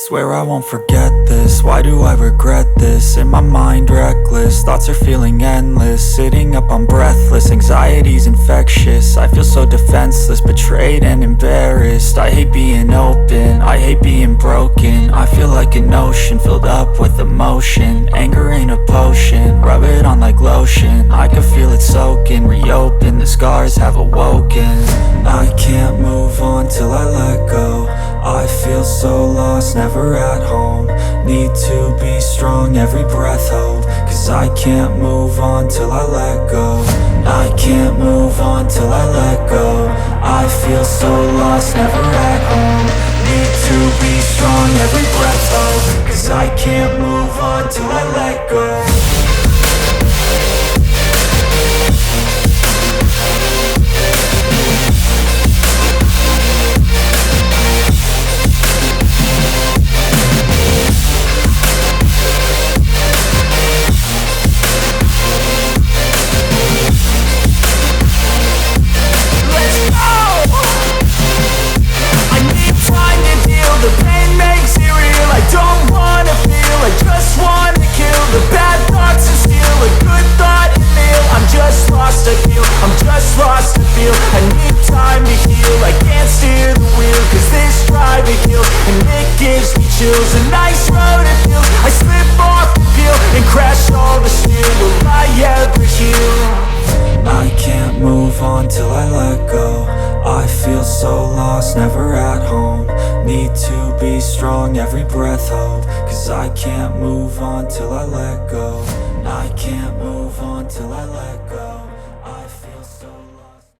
Swear I won't forget this, why do I regret this? In my mind reckless, thoughts are feeling endless. Sitting up I'm breathless, anxiety's infectious. I feel so defenseless, betrayed and embarrassed. I hate being open, I hate being broken. I feel like an ocean filled up with emotion. Anger ain't a potion, rub it on like lotion. I can feel it soaking, reopen, the scars have awoken. I can't move on till I let go. I feel so lost, never at home. Need to be strong, every breath hold. Cause I can't move on till I let go. I can't move on till I let go. I feel so lost, never at home. Need to be strong, every breath hold. Cause I can't move on till I let go. The pain makes it real, I don't wanna feel, I just wanna kill the bad thoughts and steal a good thought and feel. I'm just lost, I feel, I'm just lost, I feel. I need time to heal, I can't steer the wheel. Cause this drive it kills, and it gives me chills. A nice road it feels, I slip off the peel and crash all the steel. Will I ever heal? I can't move on till I let go. I feel so lost, never at home. Need to be strong, every breath hold. Cause I can't move on till I let go. I can't move on till I let go.